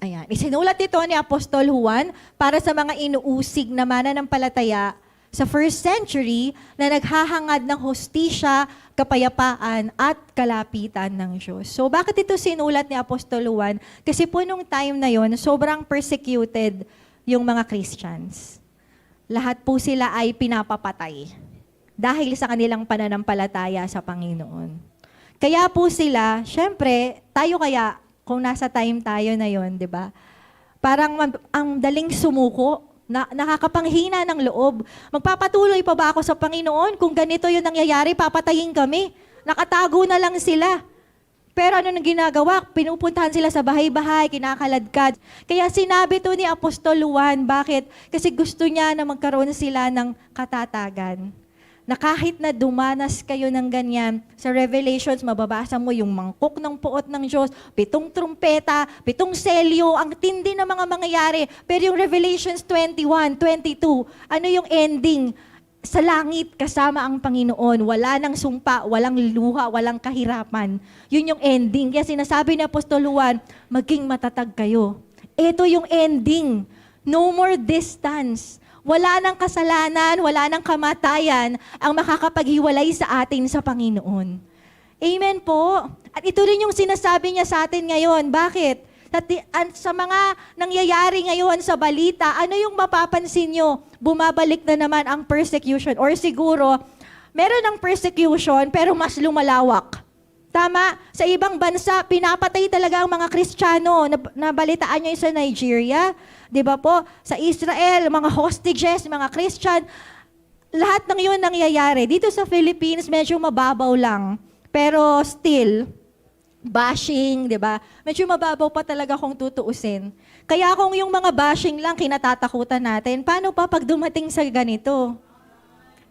Ayan. Isinulat ito ni Apostol Juan para sa mga inuusig na mananampalataya sa first century na naghahangad ng hustisya, kapayapaan, at kalapitan ng Diyos. So bakit ito sinulat ni Apostol Juan? Kasi po nung time na yon, sobrang persecuted yung mga Christians. Lahat po sila ay pinapapatay dahil sa kanilang pananampalataya sa Panginoon. Kaya po sila, syempre, tayo kaya, kung nasa time tayo na yon, di ba? Parang ang daling sumuko, nakakapanghina ng loob. Magpapatuloy pa ba ako sa Panginoon? Kung ganito yung nangyayari, papatayin kami. Nakatago na lang sila. Pero ano nang ginagawa? Pinupuntahan sila sa bahay-bahay, kinakaladkad. Kaya sinabi to ni Apostol Juan, bakit? Kasi gusto niya na magkaroon sila ng katatagan. Na kahit na dumanas kayo ng ganyan, sa Revelations, mababasa mo yung mangkok ng puot ng Diyos, 7 trumpeta, 7 selyo, ang tindi ng mga mangyayari. Pero yung Revelations 21, 22, ano yung ending? Sa langit kasama ang Panginoon, wala nang sumpa, walang luha, walang kahirapan. Yun yung ending. Kaya sinasabi ni Apostol Juan, maging matatag kayo. Ito yung ending. No more distance. Wala nang kasalanan, wala nang kamatayan ang makakapaghiwalay sa atin sa Panginoon. Amen po. At ito rin yung sinasabi niya sa atin ngayon. Bakit? Sa mga nangyayari ngayon sa balita, ano yung mapapansin nyo? Bumabalik na naman ang persecution. Or siguro, meron ng persecution pero mas lumalawak. Tama? Sa ibang bansa, pinapatay talaga ang mga Kristiyano. Nabalitaan nyo sa Nigeria. Di ba po? Sa Israel, mga hostages, mga Christian, lahat ng yun nangyayari. Dito sa Philippines, medyo mababaw lang. Pero still, bashing, di ba? Medyo mababaw pa talaga kung tutuusin. Kaya kung yung mga bashing lang kinatatakutan natin, paano pa pag dumating sa ganito?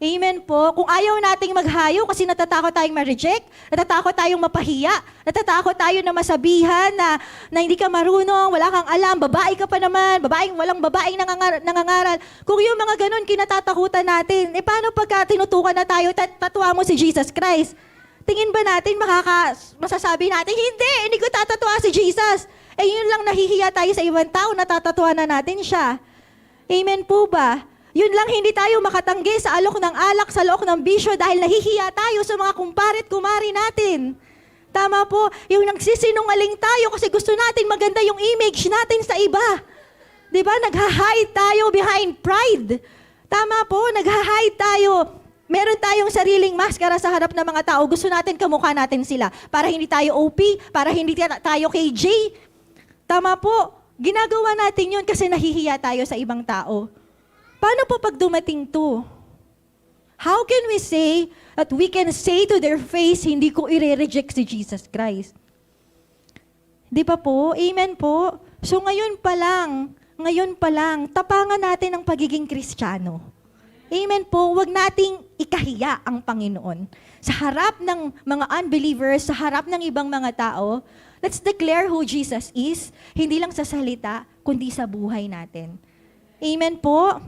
Amen po. Kung ayaw nating maghayo kasi natatakot tayong ma-reject, natatakot tayong mapahiya, natatakot tayo na masabihan na hindi ka marunong, wala kang alam, babae ka pa naman, walang babaeng nangangaral. Kung yung mga ganun kinatatakutan natin, paano pagka tinutukan na tayo, tatwa mo si Jesus Christ? Tingin ba natin masasabi natin, hindi ko tatatwa si Jesus. Yun lang nahihiya tayo sa ibang tao, natatatwa na natin siya. Amen po ba? Yun lang hindi tayo makatanggi sa alok ng alak, sa alok ng bisyo dahil nahihiya tayo sa mga kumparet kumari natin. Tama po, yung nagsisinungaling tayo kasi gusto natin maganda yung image natin sa iba. Diba? Nag-hide tayo behind pride. Tama po, nag-hide tayo. Meron tayong sariling maskara sa harap ng mga tao. Gusto natin kamukha natin sila. Para hindi tayo OP, para hindi tayo KJ. Tama po, ginagawa natin yun kasi nahihiya tayo sa ibang tao. Paano po pag dumating to? How can we say that we can say to their face, hindi ko i-reject si Jesus Christ? Di ba po? Amen po? So ngayon pa lang, tapangan natin ang pagiging Kristiyano. Amen po? Huwag nating ikahiya ang Panginoon. Sa harap ng mga unbelievers, sa harap ng ibang mga tao, let's declare who Jesus is, hindi lang sa salita, kundi sa buhay natin. Amen po?